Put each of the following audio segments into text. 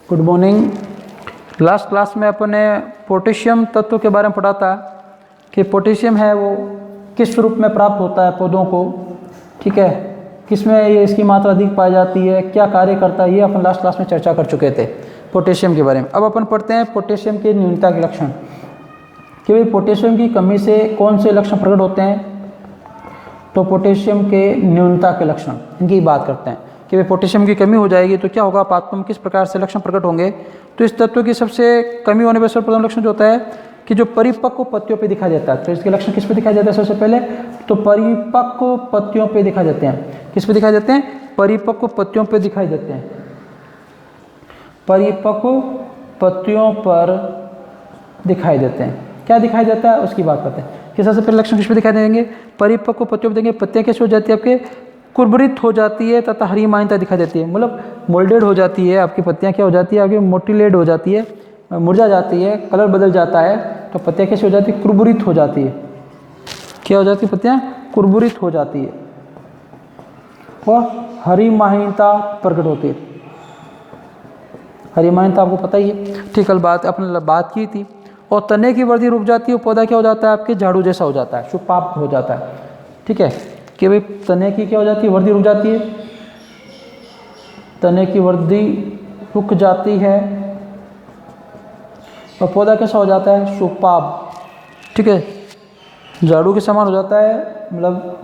Good morning. Last class में अपन ने potassium तत्व के बारे में पढ़ा था कि पोटेशियम है वो किस रूप में प्राप्त होता है पौधों को, ठीक है, किस में ये इसकी मात्रा अधिक पाई जाती है, क्या कार्य करता है, ये अपन लास्ट क्लास में चर्चा कर चुके थे पोटेशियम के बारे में। अब अपन पढ़ते हैं पोटेशियम के न्यूनता के लक्षण कि भाई पोटेशियम की कमी से कौन से लक्षण प्रकट होते हैं। तो पोटेशियम के न्यूनता के लक्षण इनकी बात करते हैं कि भाई पोटेशियम की कमी हो जाएगी तो क्या होगा, पात्रों में किस प्रकार से लक्षण प्रकट होंगे। तो इस तत्व की सबसे कमी होने पर सर्वप्रथम लक्षण जो होता है कि जो परिपक्व पत्तियों पे दिखाई देता है। तो इसके लक्षण किस पे दिखाई देता है, सबसे पहले तो परिपक्व पत्तियों पे दिखाई देते हैं। किस पे दिखाई देते हैं, परिपक्व पत्तियों पे दिखाई देते हैं। परिपक्व पत्तियों पर दिखाई देते हैं। क्या दिखाई देता है उसकी बात करते हैं कि सबसे पहले लक्षण किस पे दिखाई देंगे, परिपक्व पत्तियों पे देंगे। पत्तियां कैसे हो जाती है, आपके कुरबरित हो जाती है तथा हरी माइनता दिखाई देती है, मतलब मोल्डेड हो जाती है। आपकी पत्तियां क्या हो जाती है, आपकी मोटिलेड हो जाती है, मुरझा जाती है, कलर बदल जाता है। तो पत्तियां कैसे हो जाती है, कुरबुरित हो जाती है। क्या हो जाती है, पत्तियां कुरबुरित हो जाती है और हरी माहीनता प्रकट होती है। हरी माहीनता आपको पता ही है, ठीक, कल अपने बात की थी। और तने की वृद्धि रुक जाती है, पौधा क्या हो जाता है, आपके झाड़ू जैसा हो जाता है, सुपाप हो जाता है, ठीक है, कि भाई तने की क्या हो जाती है, वृद्धि रुक जाती है, तने की वृद्धि रुक जाती है और पौधा कैसा हो जाता है, सुपाप, ठीक है, झाड़ू के समान हो जाता है। मतलब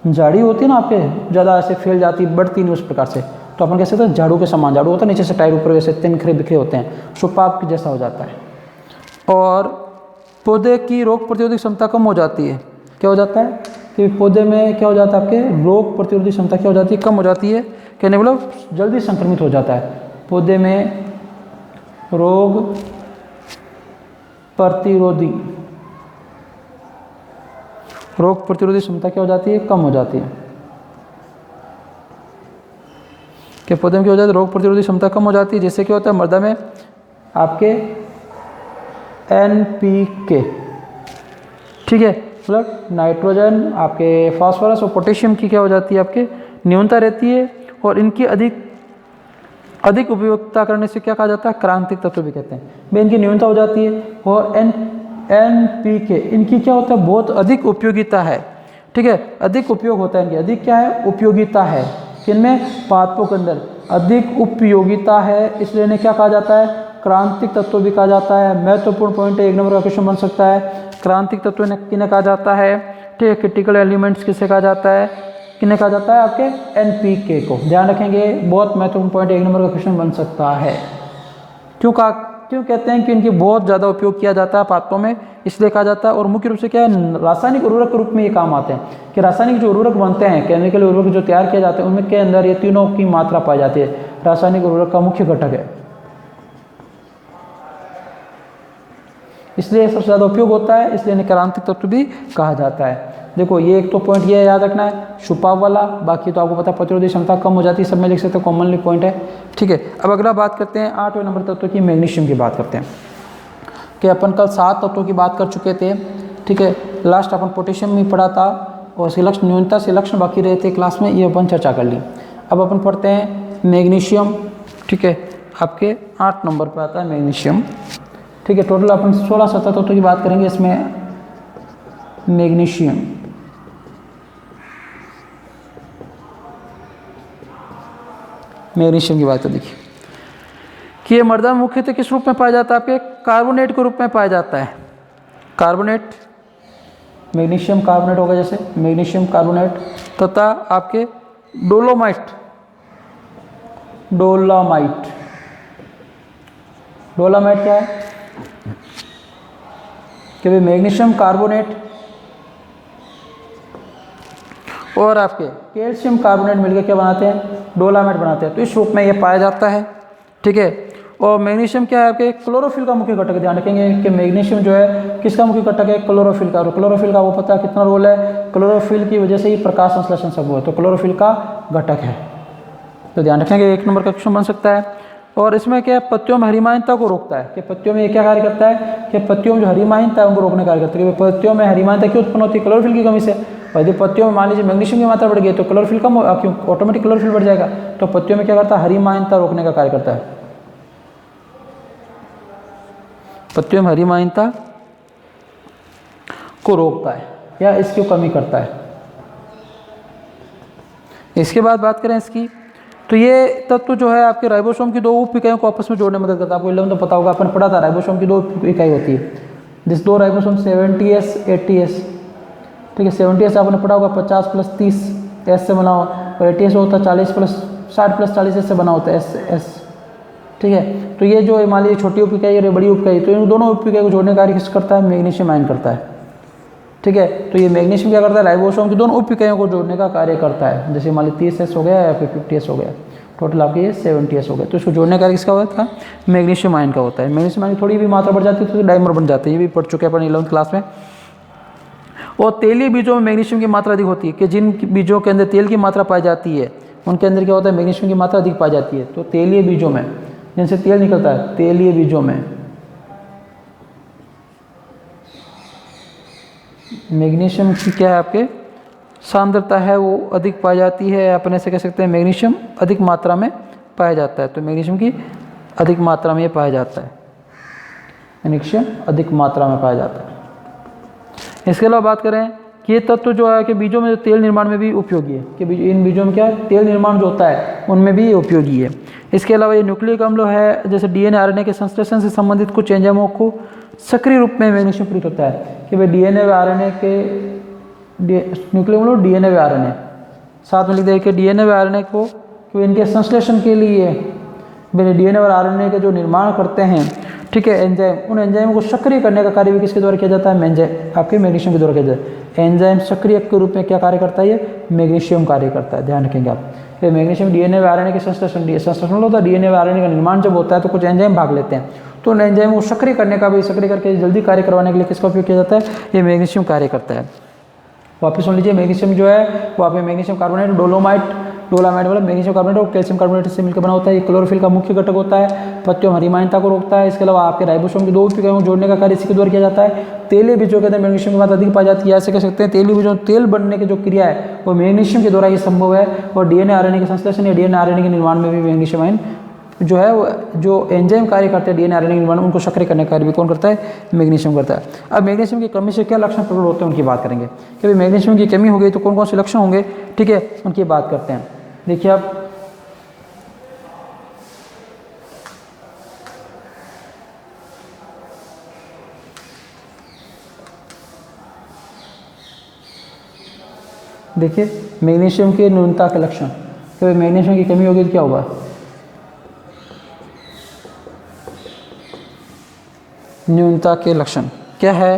झाड़ी होती है ना आपके, ज़्यादा ऐसे फैल जाती, बढ़ती नहीं उस प्रकार से, तो अपन कैसे कहते हैं, झाड़ू के समान। झाड़ू होता है नीचे से टायर ऊपर वैसे तिनखरे बिखरे होते हैं, सुपाप के जैसा हो जाता है। और पौधे की रोग प्रतिरोधक क्षमता कम हो जाती है। क्या हो जाता है कि पौधे में क्या हो जाता है, आपके रोग प्रतिरोधी क्षमता क्या हो जाती है, कम हो जाती है। कहने मतलब जल्दी संक्रमित हो जाता है। पौधे में रोग प्रतिरोधी क्षमता क्या हो जाती है, कम हो जाती है। कि पौधे में क्या हो जाता है, रोग प्रतिरोधी क्षमता कम हो जाती है। जैसे क्या होता है, मृदा में आपके NPK, ठीक है, मतलब नाइट्रोजन, आपके फास्फोरस और पोटेशियम की क्या हो जाती है, आपके न्यूनता रहती है। और इनकी अधिक उपयोगिता करने से क्या कहा जाता है, क्रांतिक तत्व भी कहते हैं। भाई इनकी न्यूनता हो जाती है। और NPK इनकी क्या होता है, बहुत अधिक उपयोगिता है, ठीक है, अधिक उपयोग होता है इनकी। अधिक क्या है, उपयोगिता है, किनमें, पादपों के अंदर अधिक उपयोगिता है, इसलिए इन्हें क्या कहा जाता है, क्रांतिक तत्व भी कहा जाता है। महत्वपूर्ण पॉइंट है, 1 नंबर का क्वेश्चन बन सकता है। क्रांतिक तत्व किन्हें कहा जाता है, ठीक है, क्रिटिकल एलिमेंट्स किसे कहा जाता है, किन्हें कहा जाता है, आपके NPK को। ध्यान रखेंगे, बहुत महत्वपूर्ण पॉइंट, 1 नंबर का क्वेश्चन बन सकता है। क्यों कहते हैं कि इनकी बहुत ज़्यादा उपयोग किया जाता है पात्रों में, इसलिए कहा जाता है। और मुख्य रूप से क्या है, रासायनिक उर्वरक के रूप में ये काम आते हैं कि रासायनिक जो उर्वरक बनते हैं, केमिकल उर्वरक जो तैयार किए जाते हैं, उनमें के अंदर ये तीनों की मात्रा पाई जाती है। रासायनिक उर्वरक का मुख्य घटक है, इसलिए सबसे ज़्यादा उपयोग होता है, इसलिए इन्हें क्रांतिक तत्व भी कहा जाता है। देखो ये एक तो पॉइंट ये याद रखना है, सुपाप वाला, बाकी तो आपको पता है प्रतिरोधी क्षमता कम हो जाती है, सब में लिख सकते हो, कॉमनली पॉइंट है, ठीक है। अब अगला बात करते हैं 8वें नंबर तत्व की, मैग्नीशियम की बात करते हैं कि अपन कल 7 तत्वों की बात कर चुके थे, ठीक है। लास्ट अपन पोटेशियम में पढ़ा था और उसके लक्षण, न्यूनता से लक्षण बाकी रहे थे क्लास में, ये अपन चर्चा कर ली। अब अपन पढ़ते हैं मैग्नीशियम, ठीक है, आपके 8 नंबर पर आता है मैग्नीशियम, ठीक है। टोटल अपन 16 तत्वों की बात करेंगे इसमें। मैग्नीशियम की बात तो देखिए कि ये मृदा में मुख्यतः किस रूप में पाया जाता है, आपके कार्बोनेट के रूप में पाया जाता है। कार्बोनेट, मैग्नीशियम कार्बोनेट होगा, जैसे मैग्नीशियम कार्बोनेट, तथा आपके डोलोमाइट क्या है कि भाई मैग्नीशियम कार्बोनेट और आपके कैल्शियम कार्बोनेट मिलकर क्या बनाते हैं, डोलामाइट बनाते हैं। तो इस रूप में ये पाया जाता है, ठीक है। और मैग्नीशियम क्या है, आपके क्लोरोफिल का मुख्य घटक है। ध्यान रखेंगे कि मैग्नीशियम जो है किसका मुख्य घटक है, क्लोरोफिल का। और क्लोरोफिल का वो पता है कितना रोल है, क्लोरोफिल की वजह से ही प्रकाश संश्लेषण सब हुआ, तो क्लोरोफिल का घटक है। तो ध्यान रखेंगे, 1 नंबर का क्वेश्चन बन सकता है। और इसमें क्या है, पत्तियों में हरिमानता को रोकता है कि पत्तियों में ये क्या कार्य करता है कि पत्तियों में जो हरिमानता है उनको रोकने का कार्य करता है। कि पत्तियों में हरिमानता क्यों उत्पन्न होती है, क्लोरोफिल की कमी से। और यदि पत्तियों में मान लीजिए मैग्नीशियम की मात्रा बढ़ गई तो क्लोरोफिल कम, क्यों ऑटोमेटिक क्लोरोफिल बढ़ जाएगा, तो पत्तियों में क्या करता है, हरिमानता रोकने का कार्य करता है। पत्तियों में हरी माइनता को रोकता है या इसकी कमी करता है। इसके बाद बात करें इसकी, तो ये तत्व जो है आपके राइबोसोम की 2 उप इकाइयों को आपस में जोड़ने में मदद करता है। आपको 11 तो पता होगा, अपन पढ़ा था राइबोसोम की 2 उप इकाई होती है, जिस 2 राइबोसोम 70S 80S, ठीक है। 70S आपने पढ़ा होगा 50 + 30 S से बना हो, और 80S होता है 60 + 40 S से बना होता है S, ठीक है। तो ये जो मान लीजिए छोटी उप इकाई और बड़ी उप इकाई, तो इन दोनों उप इकाई को जोड़ने का कार्य किस करता है? मैग्नीशियम आयन करता है, ठीक है। तो ये मैग्नीशियम क्या करता है? राइबोसोम की दोनों उप इकाइयों को जोड़ने का कार्य करता है। जैसे मान लीजिए 30S हो गया या फिर 50S हो गया, टोटल आपके ये 70S हो गया, तो इसको जोड़ने का कार्य किसका होता है? मैग्नीशियम आयन का होता है। मैग्नीशियम आयन की थोड़ी भी मात्रा बढ़ जाती है तो डाइमर बन जाते हैं, ये भी पढ़ चुके हैं अपन 11th क्लास में। और तेलीय बीजों में मैग्नीशियम की मात्रा अधिक होती है, कि जिन बीजों के अंदर तेल की मात्रा पाई जाती है उनके अंदर क्या होता है? मैग्नीशियम की मात्रा अधिक पाई जाती है। तो तेलीय बीजों में, जिनसे तेल निकलता है, तेलीय बीजों में मैग्नीशियम की क्या है आपके सांद्रता है वो अधिक पाई जाती है, अपन ऐसे कह सकते हैं मैग्नीशियम अधिक मात्रा में पाया जाता है। तो मैग्नीशियम की अधिक मात्रा में ये पाया जाता है, मैग्नीशियम अधिक मात्रा में पाया जाता है। इसके अलावा बात करें कि ये तत्व जो है कि बीजों में जो तेल निर्माण में भी उपयोगी है, कि इन बीजों में क्या है? तेल निर्माण जो होता है उनमें भी ये उपयोगी है। इसके अलावा ये न्यूक्लिक अम्ल है, जैसे DNA RNA के संश्लेषण से संबंधित कुछ एंजाइमों को सक्रिय रूप में मैग्नीशियम प्रयुक्त होता है, कि भाई DNA व RNA के न्यूक्लिक अम्ल DNA व RNA साथ में लिख दें कि DNA व RNA को कि इनके संश्लेषण के लिए DNA और RNA के जो निर्माण करते हैं, ठीक है, एंजाइम, उन एंजाइम को सक्रिय करने का कार्य भी किसके द्वारा किया जाता है? आपके मैग्नीशियम के द्वारा किया जाता है। एंजाइम सक्रिय के रूप में क्या कार्य करता है? ये मैग्नीशियम कार्य करता है, ध्यान रखेंगे आप। ये मैग्नीशियम DNA व RNA के संश्लेषण होता है, DNA व RNA का निर्माण जब होता है तो कुछ एंजाइम भाग लेते हैं, तो उन एंजाइम को सक्रिय करने का भी, सक्रिय करके जल्दी कार्य करवाने के लिए किसका उपयोग किया जाता है? ये मैग्नीशियम कार्य करता है। वापस सुन लीजिए, मैग्नीशियम जो है वो आपके मैग्नीशियम कार्बोनेट, डोलोमाइट वाला मैग्नीशियम कार्बोनेट और कैल्शियम कार्बोनेट से मिलकर बना होता है। ये क्लोरोफिल का मुख्य घटक होता है, पत्तियों में हरी माइनता को रोकता है। इसके अलावा आपके राइबोसोम की 2 उप इकाइयों को जोड़ने का कार्य इसी के द्वारा किया जाता है। तेलीय बीजों के अंदर मैग्नीशियम की मात्रा अधिक पाई जाती है, ऐसे कह सकते हैं तेलीय बीजों तेल बनने की जो क्रिया है वो मैग्नीशियम के द्वारा ही संभव है। और DNA RNA के संश्लेषण या DNA RNA के निर्माण में भी मैग्नीशियम आयन जो है वो जो एंजाइम कार्य करते हैं DNA RNA के निर्माण, उनको सक्रिय करने का कार्य भी कौन करता है? मैग्नीशियम करता है। अब मैग्नीशियम की कमी से क्या लक्षण प्रकट होते हैं उनकी बात करेंगे, कि भाई मैग्नीशियम की कमी हो गई तो कौन कौन से लक्षण होंगे, ठीक है, उनकी बात करते हैं। देखिए आप, देखिए मैग्नीशियम के न्यूनता के लक्षण, कि भाई मैग्नीशियम की कमी होगी तो क्या होगा? न्यूनता के लक्षण क्या है,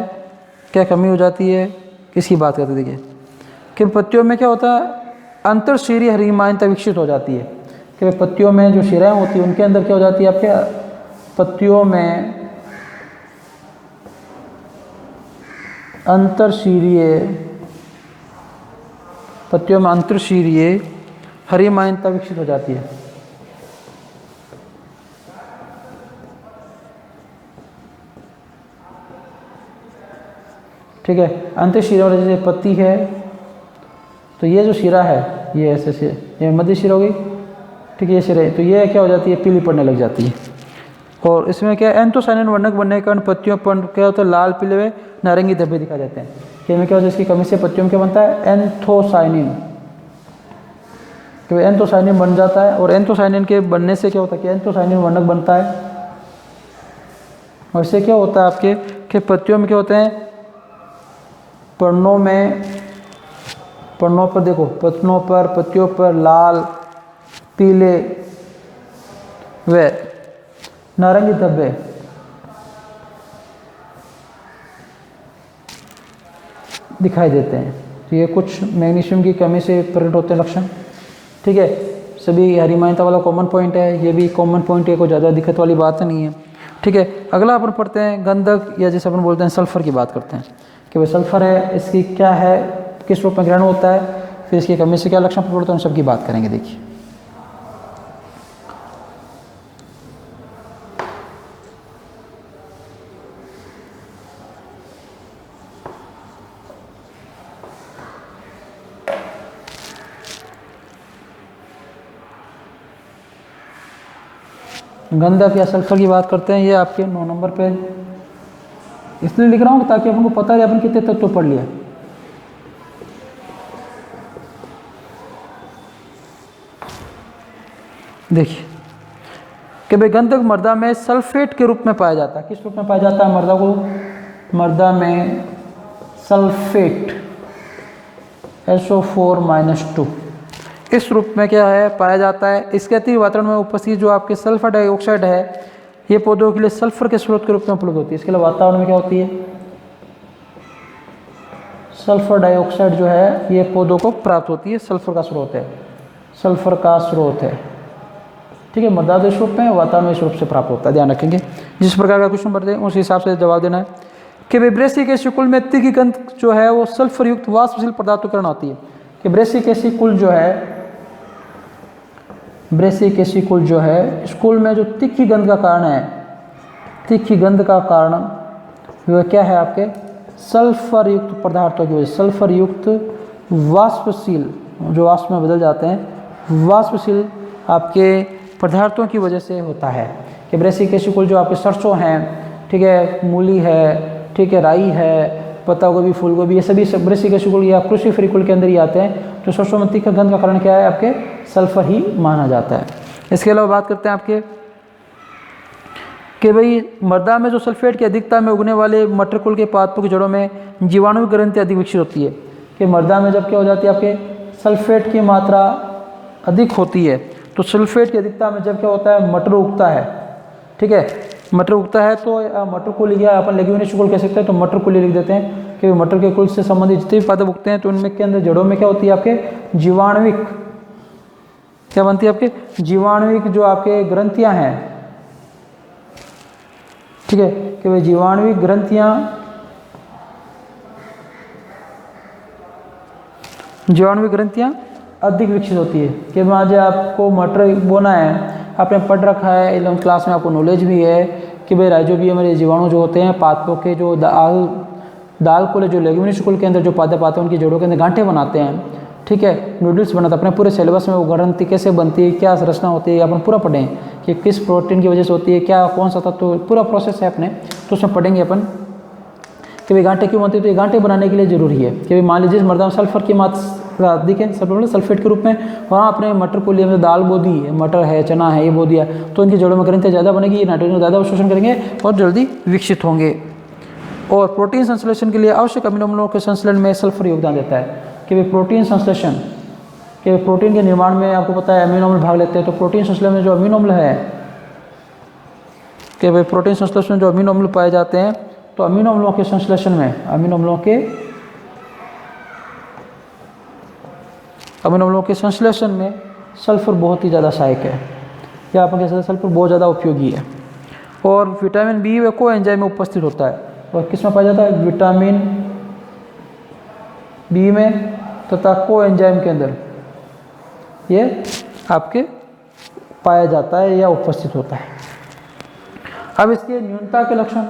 क्या कमी हो जाती है, किसकी बात करते हैं? देखिए कि पत्तियों में क्या होता है? अंतरशीरीय हरी माइनता विकसित हो जाती है, कि पत्तियों में जो शिराएं होती है उनके अंदर क्या हो जाती है? आपके पत्तियों में अंतरशीरीय हरी माइनता विकसित हो जाती है। ठीक है, अंतःशिरा जैसे पत्ती है तो ये जो शिरा है ये ऐसे से, ये मध्य शिरा होगी, ठीक है, ये शिरा है, तो ये क्या हो जाती है? पीली पड़ने लग जाती है। और इसमें क्या एंथोसायनिन वर्णक बनने के कारण पत्तियों पर क्या होता है? लाल पीले व नारंगी धब्बे दिखाई देते हैं। कि में क्या होता है? इसकी कमी से पत्तियों में क्या बनता है? एंथोसायनिन, तो एंथोसायनिन बन जाता है। और एंथोसायनिन के बनने से क्या होता है? कि एंथोसायनिन वर्णक बनता है, और इससे क्या होता है आपके कि पत्तियों में क्या होते हैं? पर्णों पर देखो, पत्तियों पर लाल, पीले व नारंगी धब्बे दिखाई देते हैं। तो ये कुछ मैग्नीशियम की कमी से प्रकट होते हैं लक्षण, ठीक है। सभी हरी माइनता वाला कॉमन पॉइंट है, ये भी कॉमन पॉइंट है, कोई ज़्यादा दिक्कत वाली बात नहीं है, ठीक है। अगला अपन पढ़ते हैं गंधक, या जैसे अपन बोलते हैं सल्फर की बात करते हैं, कि भाई सल्फर है, इसकी क्या है, किस रूप में ग्रहण होता है, फिर इसकी कमी से क्या लक्षण प्रकट होते हैं, उन सबकी बात करेंगे। देखिए गंधक या सल्फर की बात करते हैं, ये आपके 9 नंबर पे इसलिए लिख रहा हूँ ताकि अपन को पता है अपन कितने तत्व पढ़ लिया। देखिए कि भाई गंधक मृदा में सल्फेट के रूप में पाया जाता है। किस रूप में पाया जाता है मृदा को? मृदा में सल्फेट SO4-2 इस रूप में क्या है पाया जाता है। इसके अतिरिक्त वातावरण में उपस्थित जो आपके सल्फर डाइऑक्साइड है ये पौधों के लिए सल्फर के स्रोत के रूप में उपलब्ध होती है। इसके लिए वातावरण में क्या होती है? सल्फर डाइऑक्साइड जो है ये पौधों को प्राप्त होती है, सल्फर का स्रोत है, सल्फर का स्रोत है। ठीक है, मृदा इस रूप में, वातावरण इस रूप से प्राप्त होता है। ध्यान रखेंगे जिस प्रकार का क्वेश्चन पढ़ते हैं उस हिसाब से जवाब देना है। कि ब्रेसिक एसिड कुल में तीखी गंध जो है वो सल्फर युक्त वाष्पशील पदार्थों के कारण होती है। कि ब्रेसिक एसिड कुल जो है, ब्रेसिक एसिड कुल जो है इस कुल में जो तीखी गंध का कारण है, तीखी गंध का कारण वह क्या है? आपके सल्फर युक्त पदार्थों की वजह, सल्फर युक्त वाष्पशील जो वाष्प में बदल जाते हैं, वाष्पशील आपके पदार्थों की वजह से होता है। कि ब्रेसिक एसिड कुल जो आपके सरसों हैं, ठीक है, मूली है, ठीक है, राई है, पत्ता गोभी, फूल गोभी, ये सभी ब्रेसिक एसिड कुल या क्रूसिफेरी कुल के अंदर ही आते हैं। तो सरसों में तीखा गंध का कारण क्या है? आपके सल्फर ही माना जाता है। इसके अलावा बात करते हैं आपके कि भाई मृदा में जो सल्फेट की अधिकता में उगने वाले मटर कुल के पादपों की जड़ों में जीवाणु ग्रंथि अधिक विकसित होती है। कि मृदा में जब क्या हो जाती है? आपके सल्फेट की मात्रा अधिक होती है। तो सल्फेट की अधिकता में जब क्या होता है? मटर उगता है। ठीक है, मटर उगता है तो मटर कुल या अपन लेग्यूमिनेशियस कुल कह सकते हैं, तो मटर कुल लिख देते हैं कि मटर के कुल से संबंधित जितने भी पादप उगते हैं तो उनमें के अंदर जड़ों में क्या होती है? आपके जीवाणुविक, क्या बनती है? आपके जीवाणुविक जो आपके ग्रंथियां हैं, ठीक है, कि वे जीवाणुविक ग्रंथियां, जीवाणुविक ग्रंथियां अधिक विकसित होती है। कि मान लीजिए आपको मटर बोना है, आपने पढ़ रखा है 11th क्लास में, आपको नॉलेज भी है कि भाई राइजोबियम में जीवाणु जो होते हैं पादपों के जो दाल कुल जो लेग्यूमिनेशियस कुल के अंदर जो पादप आते हैं उनकी जड़ों के अंदर गांठें बनाते हैं। ठीक है, नूडल्स बनाते हैं। अपने पूरे सिलेबस में वो ग्रंथि कैसे बनती है, क्या संरचना होती है, अपन पूरा पढ़ें कि किस प्रोटीन की वजह से होती है, क्या कौन सा तत्व, पूरा प्रोसेस है अपने, तो उसमें पढ़ेंगे अपन कि भाई गांठें क्यों बनती है। तो ये गांठें बनाने के लिए जरूरी है कि भाई मान लीजिए मृदा में सल्फर की मात्रा अधिक है, सल्फेट के रूप में, वहाँ अपने मटर को लिए दाल बो दी है, मटर है, चना है, ये बो दिया, तो इनकी जड़ों में ग्रंथियाँ ज़्यादा बनेगी, ये नाइट्रोजन ज़्यादा अवशोषण करेंगे और जल्दी विकसित होंगे। और प्रोटीन संश्लेषण के लिए आवश्यक अमीनो अम्लों के संश्लेषण में सल्फर योगदान देता है। कि भाई प्रोटीन संश्लेषण, कि प्रोटीन के निर्माण में आपको पता है अमीनो अम्ल भाग लेते हैं। तो प्रोटीन संश्लेषण में जो अमीनो अम्ल है, कि भाई प्रोटीन संश्लेषण में जो अमीनो अम्ल पाए जाते हैं, तो अमीनो अम्लों के संश्लेषण में, अमीनो अम्लों के संश्लेषण में सल्फर बहुत ही ज़्यादा सहायक है, या अपन कह सकते हैं सल्फर बहुत ज़्यादा उपयोगी है। और विटामिन बी व को एंजाइम में उपस्थित होता है। और किस में पाया जाता है? विटामिन बी में तथा को एंजाइम के अंदर ये आपके पाया जाता है या उपस्थित होता है। अब इसके न्यूनता के लक्षण,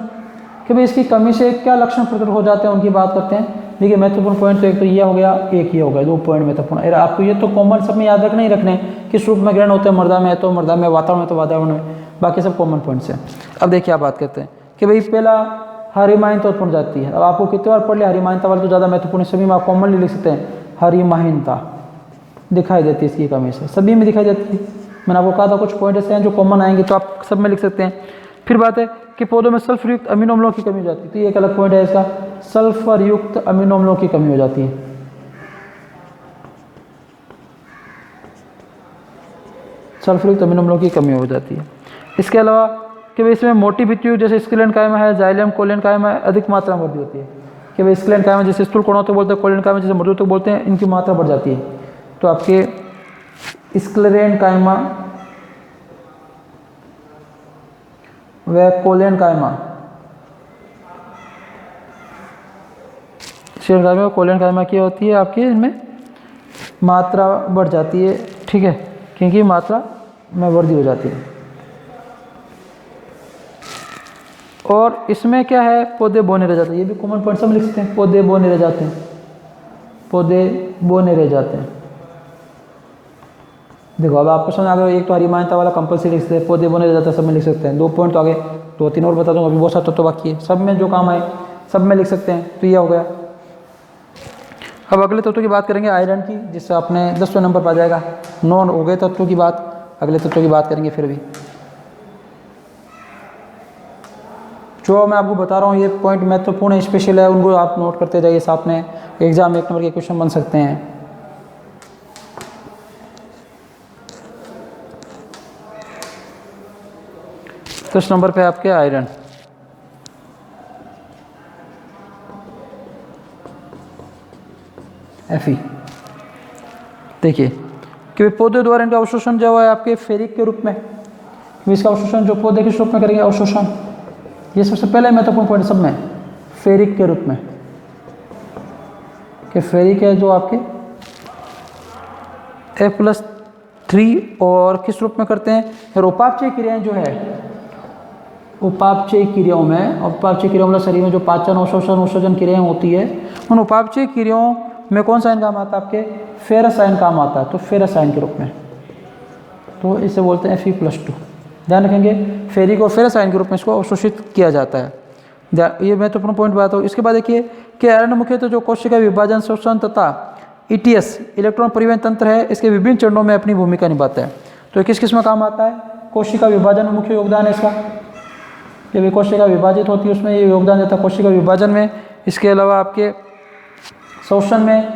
कि भाई इसकी कमी से क्या लक्षण प्रकट हो जाते हैं उनकी बात करते हैं। देखिए महत्वपूर्ण पॉइंट तो एक तो ये हो गया, एक ये हो गया, 2 पॉइंट महत्वपूर्ण। आपको ये तो कॉमन सब में याद रखना ही रखने हैं, किस रूप में ग्रहण होते हैं, मृदा में है तो मृदा में, वातावरण में तो वातावरण में, बाकी सब कॉमन पॉइंट्स हैं। अब देखिए आप बात करते हैं कि भाई पहला हरिमाहिनता उत्पन्न जाती है। अब आपको कितने बार पढ़ लिया, हरिमाहिनता वाले तो ज़्यादा महत्वपूर्ण, सभी में आप कॉमनली लिख सकते हैं। हरिमाहिनता दिखाई देती है इसकी कमी से, सभी में दिखाई देती है। मैंने आपको कहा था कुछ पॉइंट ऐसे हैं जो कॉमन आएंगे तो आप सब में लिख सकते हैं। फिर बात है कि पौधों में सल्फर युक्त अमीनो अम्लों की कमी हो जाती है, तो ये एक अलग पॉइंट है इसका, सल्फर युक्त अमीनो अम्लों की कमी हो जाती है। सल्फर युक्त अमीनो अम्लों की कमी हो जाती है। इसके अलावा कि भाई इसमें मोटी भित्तियों जैसे स्क्लेन कायमा है, जाइलम कोलेन कायमा है, अधिक मात्रा में वृद्धि होती है। कि भाई स्क्लेन कायमा जैसे स्थूल कोणों तो बोलते हैं, कोलेन कायमा जैसे मृदु तो बोलते हैं, इनकी मात्रा बढ़ जाती है। तो आपके स्क्लेरेन कायमा व कोलेन कायमा, कोलेन कायमा की होती है आपकी, इनमें मात्रा बढ़ जाती है। ठीक है, क्योंकि मात्रा में वृद्धि हो जाती है। और इसमें क्या है, पौधे बोने रह जाते हैं। ये भी कॉमन पॉइंट सब लिख सकते हैं, पौधे बोने रह जाते हैं, पौधे बोने रह जाते हैं। देखो अब आपको समझ आ गया, एक तो हरिमाहिनता वाला कंपल्सरी लिख सकते हैं, पौधे बोने रह जाते हैं सब में लिख सकते हैं। 2 पॉइंट तो आगे 2-3 और बता दूंगा, अभी बहुत सारे तत्व बाकी है, सब में जो काम आए सब में लिख सकते हैं। तो ये हो गया। अब अगले तत्व की बात करेंगे आयरन की, जिससे आपने 10वें नंबर पर आ जाएगा। 9 हो गए तत्वों की बात, अगले तत्व की बात करेंगे। फिर भी जो मैं आपको बता रहा हूँ ये पॉइंट महत्वपूर्ण है, स्पेशल है, उनको आप नोट करते जाइए, साथ में एग्जाम 1 नंबर के क्वेश्चन बन सकते हैं। तो 10 नंबर पे आपके आयरन। Fe। देखिए कि पौधे द्वारा इनका अवशोषण जो है आपके फेरिक के रूप में, इसका अवशोषण जो पौधे के रूप में करेंगे अवशोषण, ये सबसे पहले महत्वपूर्ण पॉइंट सब में, फेरिक के रूप में, कि फेरिक है जो आपके F+3 और किस रूप में करते हैं, फिर उपापचय क्रियाएं जो है, उपापचय क्रियाओं में, उपापचय क्रियाओं में शरीर में जो पाचन अवशोषण उत्सर्जन क्रियाएं होती है, उन उपापचय क्रियाओं में कौन सा आयन काम आता है आपके, फेरस आयन काम आता है। तो फेरस आयन के रूप में, तो इसे बोलते हैं Fe+2। ध्यान रखेंगे, फेरिक और फेरस आयन के रूप में इसको अवशोषित किया जाता है। ये महत्वपूर्ण पॉइंट बात हो। इसके बाद देखिए कि आयरन मुख्यतः जो कोशिका विभाजन, शोषण तथा ETS इलेक्ट्रॉन परिवहन तंत्र है, इसके विभिन्न चरणों में अपनी भूमिका निभाता है। तो किस किस में काम आता है, कोशिका विभाजन में मुख्य योगदान है इसका, कि कोशिका विभाजित होती है उसमें ये योगदान देता है कोशिका विभाजन में। इसके अलावा आपके शोषण में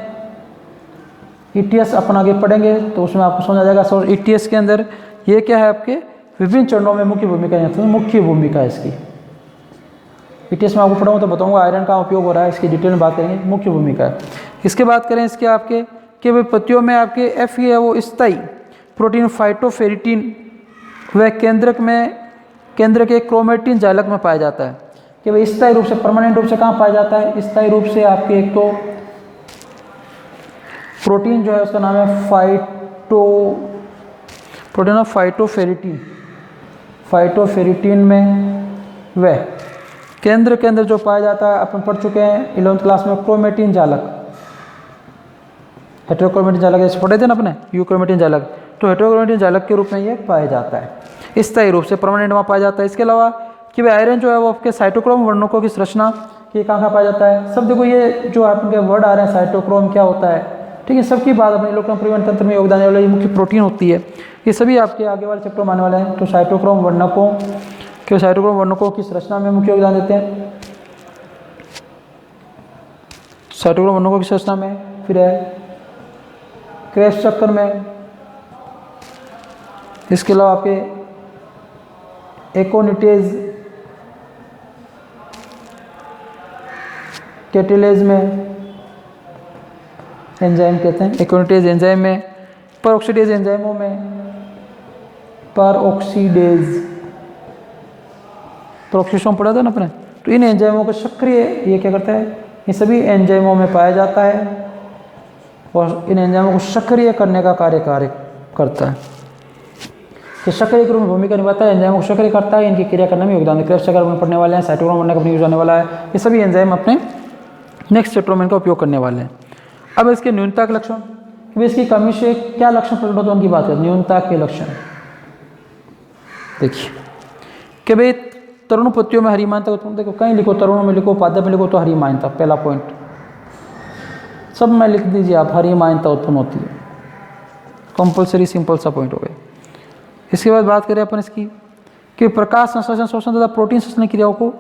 ETS अपन आगे पढ़ेंगे तो उसमें आपको समझ आ जाएगा। ETS के अंदर ये क्या है, आपके विभिन्न चरणों में मुख्य भूमिका है, तो मुख्य भूमिका है इसकी। ETS में आपको पढ़ाऊँ तो बताऊंगा आयरन का उपयोग हो रहा है, इसकी डिटेल में बात करेंगे, मुख्य भूमिका है। इसके बात करें इसके आपके कि पत्तियों में आपके Fe है वो स्थायी प्रोटीन फाइटोफेरिटीन व केंद्र के क्रोमेटिन जालक में पाया जाता है। कि भाई स्थायी रूप से, परमानेंट रूप से कहाँ पाया जाता है, स्थायी रूप से आपके एक तो प्रोटीन जो है उसका नाम है प्रोटीन ऑफ फाइटोफेरिटीन में, वह केंद्र के अंदर जो पाया जाता है, अपन पढ़ चुके हैं 11वीं क्लास में, क्रोमेटिन जालक, हेटेरोक्रोमेटिन जालक जैसे पढ़े थे ना अपने, यूक्रोमेटिन जालक, तो हेटेरोक्रोमेटिन जालक के रूप में ये पाया जाता है, स्थायी रूप से, परमानेंट वहाँ पाया जाता है। इसके अलावा कि भाई आयरन जो है वो आपके साइटोक्रोम वर्णकों की संरचना की कहाँ पाया जाता है। सब देखो ये जो आपके वर्ड आ रहे हैं, साइटोक्रोम क्या होता है, ठीक है, सबकी बात अपने इलेक्ट्रॉन परिवहन तंत्र में योगदान देने वाली मुख्य प्रोटीन होती है। ये सभी आपके आगे वाले चैप्टर में आने वाले हैं। तो साइटोक्रोम वर्णकों की संरचना में मुख्य योगदान देते हैं, साइटोक्रोम वर्णकों की संरचना में। फिर है क्रेब्स चक्कर में, इसके अलावा आपके एकोनिटेज कैटेलेज में, एंजाइम कहते हैं एकोनिटेज एंजाइम में, परऑक्सीडेज एंजाइमों में, परऑक्सीडेशन पढ़ा था ना अपने, तो इन एंजाइमों का सक्रिय ये क्या करता है, ये सभी एंजाइमों में पाया जाता है और इन एंजाइमों को सक्रिय करने का कार्य करता है, कि सक्रिय के रूप में भूमिका निभाता है, एंजाइमों को सक्रिय करता है, इनकी क्रिया करने में योगदान है। क्रेब्स चक्कर में पढ़ने वाले हैं, साइटोक्रोम वर्णक अपनी यूज आने वाला है, ये सभी एंजाइम अपने नेक्स्ट चैप्टर में इनका उपयोग करने वाले हैं। अब इसके न्यूनता के लक्षण, कि इसकी कमी से क्या लक्षण प्रकट होते हैं उनकी बात करें। न्यूनता के लक्षण देखिए कि भाई तरुण पत्तियों में हरी मान्यता उत्पन्न, देखो कहीं लिखो तरुणों में लिखो, पादप में लिखो तो हरी मान्यता, पहला पॉइंट सब में लिख दीजिए आप, हरी मान्यता उत्पन्न होती है, कंपलसरी सिंपल सा पॉइंट हो गया। इसके बाद बात करें अपन इसकी कि प्रकाश संश्लेषण, शोषण तथा प्रोटीन संश्लेषण क्रियाओं को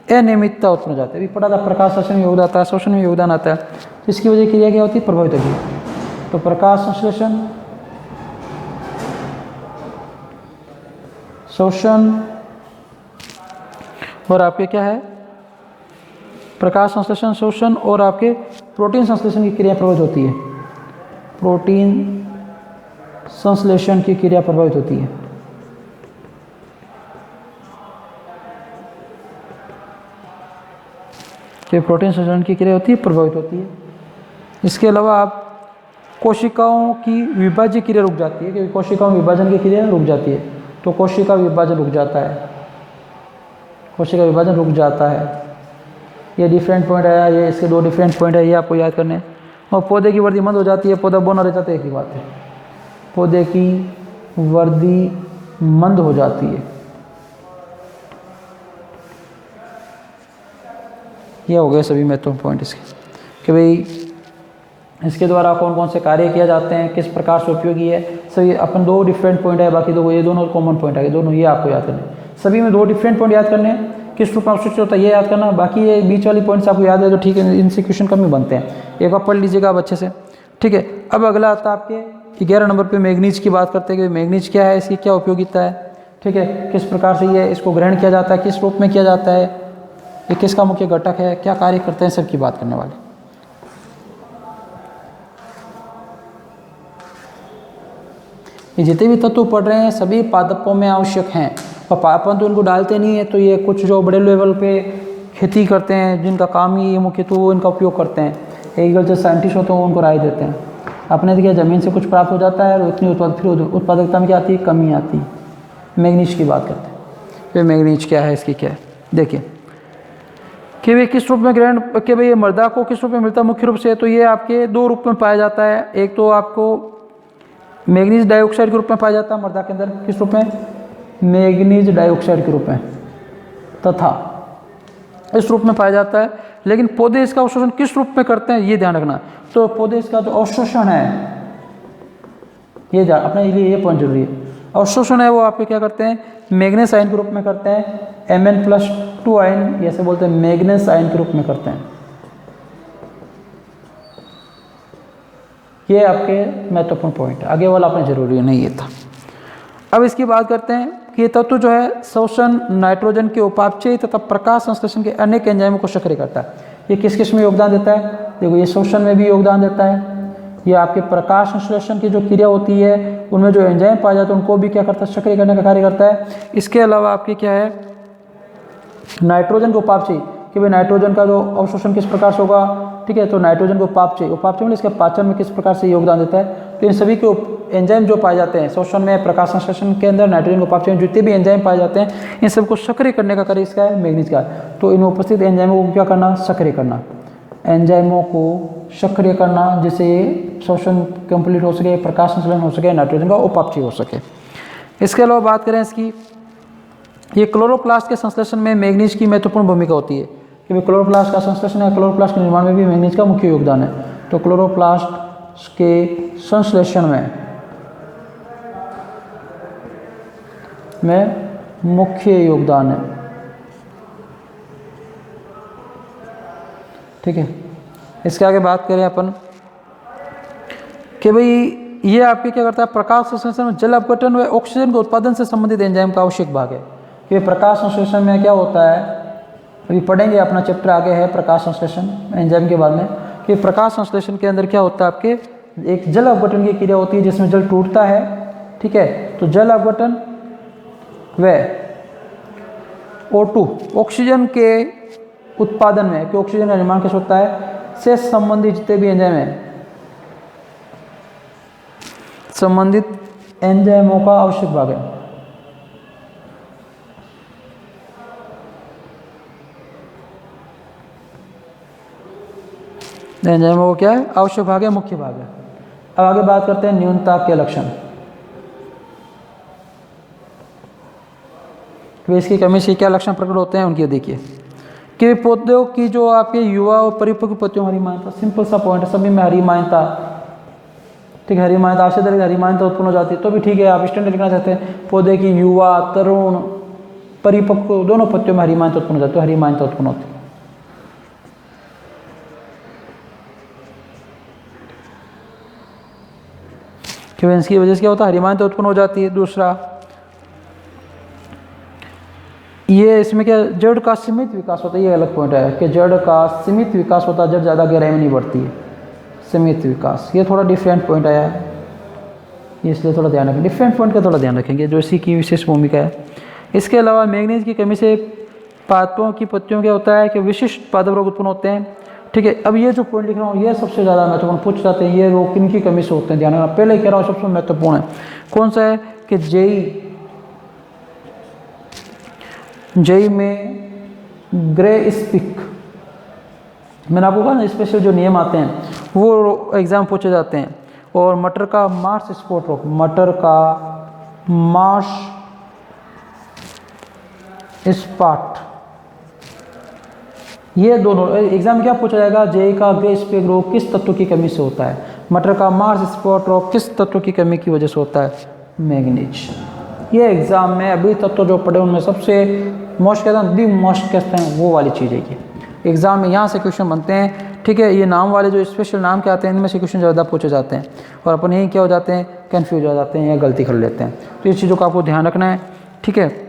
अनियमितता उत्पन्न हो जाती है। अभी पढ़ा था प्रकाश संश्लेषण में योगदान आता है, शोषण में योगदान आता है, इसकी वजह क्रिया क्या होती है, प्रभावित होती है। तो प्रकाश संश्लेषण, शोषण और आपके क्या है, प्रकाश संश्लेषण, शोषण और आपके प्रोटीन संश्लेषण की क्रिया प्रभावित होती है, प्रोटीन संश्लेषण की क्रिया प्रभावित होती है। जो प्रोटीन संश्लेषण की क्रिया होती है प्रभावित होती है। इसके अलावा आप कोशिकाओं की विभाज्य क्रिया रुक जाती है, क्योंकि कोशिकाओं में विभाजन की क्रिया रुक जाती है, तो कोशिका विभाजन रुक जाता है, कोशिका विभाजन रुक जाता है। ये डिफरेंट पॉइंट है, ये इसके 2 डिफरेंट पॉइंट है, ये आपको याद करने। और पौधे की वृद्धि मंद हो जाती है, पौधा बौना रह जाता है, एक ही बात है, पौधे की वृद्धि मंद हो जाती है। ये हो गए सभी महत्वपूर्ण पॉइंट इसके, कि भाई इसके द्वारा कौन कौन से कार्य किए जाते हैं, किस प्रकार से उपयोगी है। सभी अपन 2 डिफरेंट पॉइंट है, बाकी 2 ये दोनों कॉमन पॉइंट है, दोनों ये आपको याद करने हैं। सभी में 2 डिफरेंट पॉइंट याद करने हैं, किस रूप में अवशिष्ट होता है ये याद करना, बाकी ये बीच वाली पॉइंट्स आपको याद है तो ठीक है, इनसे क्वेश्चन कम ही बनते हैं, एक बार पढ़ लीजिएगा आप अच्छे से, ठीक है। अब अगला आता है आपके 11 नंबर पे मैग्नीज की बात करते हैं कि मैग्नीज क्या है, इसकी क्या उपयोगिता है, ठीक है, किस प्रकार से ये इसको ग्रहण किया जाता है, किस रूप में किया जाता है, ये किसका मुख्य घटक है, क्या कार्य करते हैं, सब की बात करने वाले। ये जितने भी तत्व पढ़ रहे हैं सभी पादपों में आवश्यक हैं, और अपन तो उनको डालते नहीं है, तो ये कुछ जो बड़े लेवल पे खेती करते हैं जिनका काम ही ये मुख्य, तो वो इनका उपयोग करते हैं, एग्रीकल्चर साइंटिस्ट होते हैं वो उनको राय देते हैं। अपने देखिए ज़मीन से कुछ प्राप्त हो जाता है और इतनी उत्पादकता में क्या आती है, कमी आती है। मैग्नीज की बात करते हैं, फिर मैग्नीज क्या है, इसकी क्या है, देखिए कि भाई किस रूप में ग्रहण, कि भाई ये मृदा को किस रूप में मिलता है मुख्य रूप से, तो ये आपके 2 रूप में पाया जाता है। एक तो आपको मैग्नीज डाइऑक्साइड के रूप में पाया जाता है मृदा के अंदर, किस रूप में, मैग्नीज डाइऑक्साइड के रूप में, तथा इस रूप में पाया जाता है। लेकिन पौधे इसका अवशोषण किस रूप में करते हैं ये ध्यान रखना। तो पौधे इसका जो अवशोषण है ये अपने लिए ये पॉइंट जरूरी है, अवशोषण है वो आपके क्या करते हैं, मैग्नेस आयन के रूप में करते हैं, Mn+2 आयन जैसे बोलते हैं मैग्नेस आयन के रूप में करते हैं। ये आपके महत्वपूर्ण पॉइंट है, आगे वाला अपने जरूरी नहीं ये था। अब इसकी बात करते हैं कि ये तत्व जो है शोषण, नाइट्रोजन के उपापचय तथा प्रकाश संश्लेषण के अनेक एंजाइमों को सक्रिय करता है। ये किस किस में योगदान देता है, देखो ये शोषण में भी योगदान देता है, ये आपके प्रकाश संश्लेषण की जो क्रिया होती है उनमें जो एंजाइम पाए जाते हैं उनको भी क्या करता है, सक्रिय करने का कार्य करता है। इसके अलावा आपके क्या है, नाइट्रोजन को उपापचय, कि भाई नाइट्रोजन का जो अवशोषण किस प्रकार से होगा, ठीक है, तो नाइट्रोजन को उपापचय मतलब इसके पाचन में किस प्रकार से योगदान देता है। तो इन सभी के एंजाइम जो पाए जाते हैं शोषण में, प्रकाश संश्लेषण के अंदर, नाइट्रोजन को उपापचय में जितने भी एंजाइम पाए जाते हैं इन सबको सक्रिय करने का कार्य इसका है, मैग्नीज का। तो इन उपस्थित एंजाइमों को क्या करना, सक्रिय करना, एंजाइमों को सक्रिय करना जिससे शोषण कंप्लीट हो सके, प्रकाश संश्लेषण हो सके, नाइट्रोजन का उपापचय हो सके। इसके अलावा बात करें इसकी, ये क्लोरोप्लास्ट के संश्लेषण में मैग्नीज की महत्वपूर्ण भूमिका होती है, कि भाई क्लोरोप्लास्ट का संश्लेषण है, क्लोरोप्लास्ट के निर्माण में भी मैग्नीज का मुख्य योगदान है। तो क्लोरोप्लास्ट के संश्लेषण में मुख्य योगदान है, ठीक है। इसके आगे बात करें अपन कि भाई ये आपके क्या करता है, प्रकाश संश्लेषण में जल अपघटन व ऑक्सीजन के उत्पादन से संबंधित एंजाइम का आवश्यक भाग है। कि प्रकाश संश्लेषण में क्या होता है, अभी पढ़ेंगे, अपना चैप्टर आगे है प्रकाश संश्लेषण एंजाइम के बाद में, कि प्रकाश संश्लेषण के अंदर क्या होता है, आपके एक जल अपघटन की क्रिया होती है जिसमें जल टूटता है, ठीक है। तो जल अपघटन व O2 ऑक्सीजन के उत्पादन में, कि ऑक्सीजन का निर्माण कैसे होता है, से संबंधित जितने भी एंजाइम हैं, संबंधित एंजाइमों का आवश्यक भाग है। एंजाइमों को क्या है, आवश्यक भाग है, मुख्य भाग है। अब आगे बात करते हैं न्यूनता के लक्षण। तो इसकी कमी से क्या लक्षण प्रकट होते हैं उनकी देखिए, कि पौधों की जो आपके युवा और परिपक्व पत्तियों में हरिमानता, सिंपल सा पॉइंट है, सभी में हरिमानता, ठीक है, हरिमानता आशय तरह हरिमानता उत्पन्न हो जाती है, तो भी ठीक है, आप स्टैंडर्ड लिखना चाहते हैं, पौधे की युवा, तरुण, परिपक्व दोनों पत्तियों में हरिमानता उत्पन्न हो जाती है, हरिमानता उत्पन्न होती है। क्यों, इसकी वजह से क्या होता है, हरिमानता उत्पन्न हो जाती है। दूसरा ये इसमें क्या, जड़ का सीमित विकास होता है, ये अलग पॉइंट है कि जड़ का सीमित विकास होता है, जड़ ज़्यादा गहराई में नहीं बढ़ती है, सीमित विकास, ये थोड़ा डिफरेंट पॉइंट आया है, इसलिए थोड़ा ध्यान रखें, डिफरेंट पॉइंट का थोड़ा ध्यान रखेंगे जो इसी की विशेष भूमिका है। इसके अलावा मैग्नीज की कमी से पादपों की पत्तियों क्या होता है कि विशिष्ट पादप रोग उत्पन्न होते हैं, ठीक है। अब ये जो पॉइंट लिख रहा हूँ ये सबसे ज़्यादा महत्वपूर्ण पूछ जाते हैं, ये रोग किन की कमी से होते हैं, ध्यान रखना, पहले ही कह रहा हूँ सबसे महत्वपूर्ण है। कौन सा है कि जेई में ग्रे स्पिक, मैंने आपको कहा ना स्पेशल जो नियम आते हैं वो एग्जाम पूछे जाते हैं। और मटर का मार्स स्पॉट रोग, मटर का मार्स स्पॉट, ये दोनों एग्जाम में क्या पूछा जाएगा, जे का गैस पे ग्रो किस तत्व की कमी से होता है, मटर का मार्स स्पॉट रॉक किस तत्व की कमी की वजह से होता है, मैग्नीज। ये एग्जाम में अभी तक तो जो पढ़े उनमें सबसे मोस्ट कहते हैं, दी मोस्ट कहते हैं, वो वाली चीज़ है ये। एग्जाम में यहाँ से क्वेश्चन बनते हैं, ठीक है। ये नाम वाले जो स्पेशल नाम के आते हैं इनमें से क्वेश्चन ज़्यादा पूछे जाते हैं और अपन यही क्या हो जाते हैं, कन्फ्यूज हो जाते हैं या गलती कर लेते हैं। तो इस चीज़ों का आपको ध्यान रखना है, ठीक है।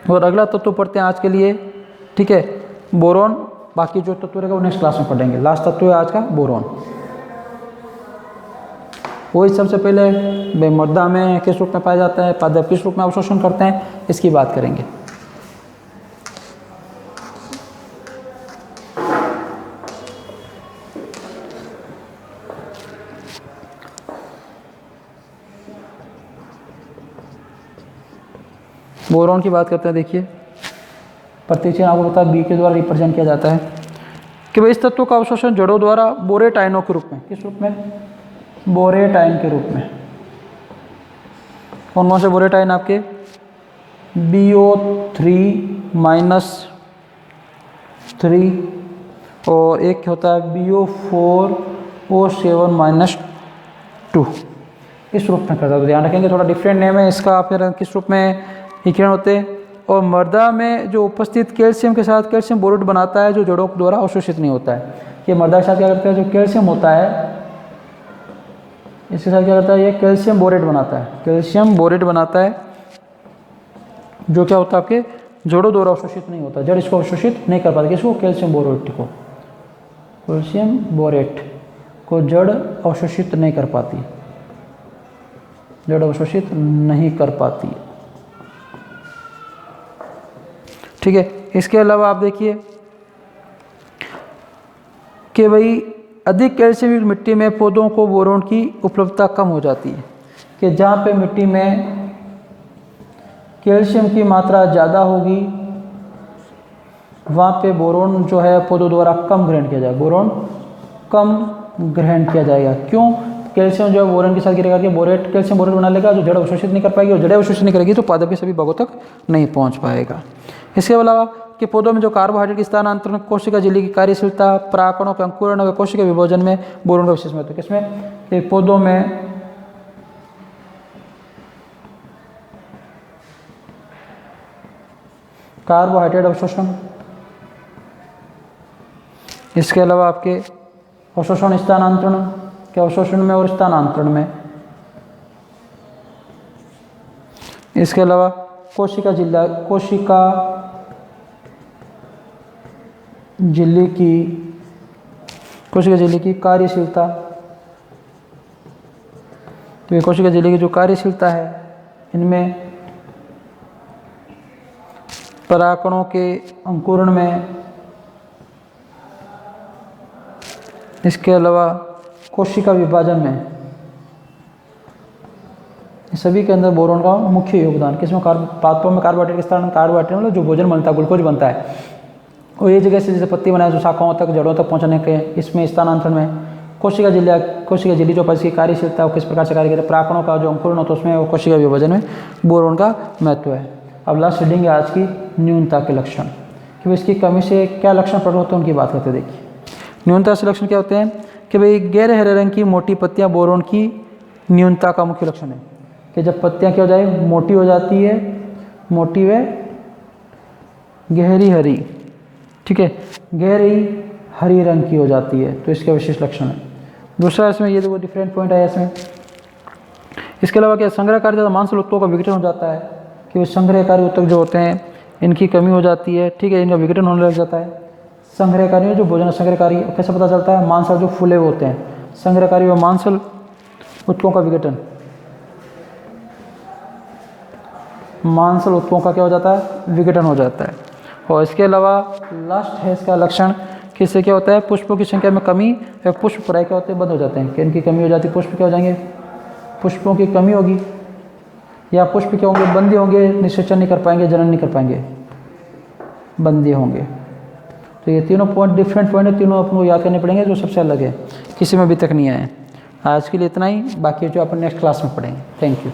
और अगला तत्व पढ़ते हैं आज के लिए, ठीक है, बोरॉन। बाकी जो तत्व रहेगा वो नेक्स्ट क्लास में पढ़ेंगे। लास्ट तत्व है आज का बोरॉन। वही सबसे पहले मृदा में किस रूप में पाया जाता है, पादप किस रूप में अवशोषण करते हैं, इसकी बात करेंगे। बोरॉन की बात करते हैं। देखिए प्रत्येक चीज आपको पता है बी के द्वारा रिप्रेजेंट किया जाता है कि भाई इस तत्व का अवशोषण जड़ों द्वारा बोरेट आयनों के रूप में, किस रूप में, बोरेट आयन के रूप में। कौन कौन से बोरेट आयन आपके, BO3-3 और एक होता है BO4O7-2, इस रूप में करता है। तो ध्यान रखेंगे, थोड़ा डिफरेंट नेम है इसका, फिर किस रूप में विकिरण होते हैं। और मृदा में जो उपस्थित कैल्शियम के साथ कैल्शियम बोरेट बनाता है जो जड़ों द्वारा अवशोषित नहीं होता है। ये मृदा के साथ क्या करता है, जो कैल्शियम होता है इसके साथ क्या करता है, ये कैल्शियम बोरेट बनाता है, कैल्शियम बोरेट बनाता है जो क्या होता है आपके जड़ों द्वारा अवशोषित नहीं होता, जड़ इसको अवशोषित नहीं कर पाती। किसको, कैल्शियम बोरेट को, कैल्शियम बोरेट को जड़ अवशोषित नहीं कर पाती, जड़ अवशोषित नहीं कर पाती, ठीक है। इसके अलावा आप देखिए कि भाई अधिक कैल्शियम युक्त मिट्टी में पौधों को बोरोन की उपलब्धता कम हो जाती है, कि जहाँ पे मिट्टी में कैल्शियम की मात्रा ज़्यादा होगी वहाँ पे बोरोन जो है पौधों द्वारा कम ग्रहण किया जाएगा, बोरोन कम ग्रहण किया जाएगा। क्यों, कैल्शियम जो है बोरोन के साथ गिरेगा कि बोरेट कैल्शियम बोरेट बना लेगा जो जड़ अवशोषित नहीं कर पाएगी, और जड़ अवशोषित नहीं करेगी तो पादप के सभी भागों तक नहीं पहुँच पाएगा। इसके अलावा कि पौधों में जो कार्बोहाइड्रेट की स्थानांतरण, कोशिका झिल्ली की कार्यशीलता, परागकणों के अंकुरण व कोशिका विभाजन में बोरोन का विशेष महत्व। किसमें, पौधों में कार्बोहाइड्रेट अवशोषण, इसके अलावा आपके अवशोषण स्थानांतरण के अवशोषण में और स्थानांतरण में, इसके अलावा कोशिका झिल्ली की कार्यशीलता, तो ये कोशिका झिल्ली की जो कार्यशीलता है इनमें, परागकणों के अंकुरण में, इसके अलावा कोशिका विभाजन में, सभी के अंदर बोरोन का मुख्य योगदान। किसमें, पादपों में कार्बोहाइड्रेट के स्थान, कार्बोहाइड्रेट मतलब जो भोजन बनता है, ग्लूकोज बनता है, और ये जगह से जैसे पत्ती बनाए जो शाखाओं तक जड़ों तक पहुंचने के, इसमें स्थानांतरण में कोशिका झिल्ली जो इसकी कार्यशीलता है किस प्रकार से कार्य करते हैं, परागकणों का जो अंकुरण होता है उसमें, और कोशिका विभाजन में बोरोन का महत्व है। अब लास्ट रीडिंग है आज की न्यूनता के लक्षण, कि इसकी कमी से क्या लक्षण प्रकट होते हैं उनकी बात करते हैं। देखिए न्यूनता से लक्षण क्या होते हैं कि भाई गहरे हरे रंग की मोटी पत्तियां बोरोन की न्यूनता का मुख्य लक्षण है, कि जब पत्तियां क्या हो जाए, मोटी हो जाती है, मोटी व गहरी हरी, ठीक है, गहरी हरी रंग की हो जाती है, तो इसका विशेष लक्षण है। दूसरा इसमें ये देखो डिफरेंट पॉइंट है इसमें। इसके अलावा क्या, संग्रहकारी ज़्यादा मांसल उत्तकों का विघटन हो जाता है, कि संग्रहकारी उत्तक जो होते हैं इनकी कमी हो जाती है, ठीक है, इनका विघटन होने लग जाता है। संग्रहकारी जो भोजन संग्रहकारी कैसे पता चलता है, मांसल जो फूले होते हैं, संग्रहकारी व मांसल उत्तकों का विघटन, मांसल उत्तकों का क्या हो जाता है, विघटन हो जाता है। और इसके अलावा लास्ट है इसका लक्षण, कि इससे क्या होता है, पुष्पों की संख्या में कमी या पुष्प प्राय क्या होते हैं, बंद हो जाते हैं, कि इनकी कमी हो जाती है, पुष्प क्या हो जाएंगे, पुष्पों की कमी होगी, या पुष्प क्या होंगे, बंदी होंगे, निषेचन नहीं कर पाएंगे, जनन नहीं कर पाएंगे, बंदी होंगे। तो ये तीनों पॉइंट डिफरेंट पॉइंट है, तीनों अपने याद करने पड़ेंगे जो सबसे अलग है, किसी में अभी तक नहीं आए। आज के लिए इतना ही, बाकी जो अपन नेक्स्ट क्लास में पढ़ेंगे। Thank you.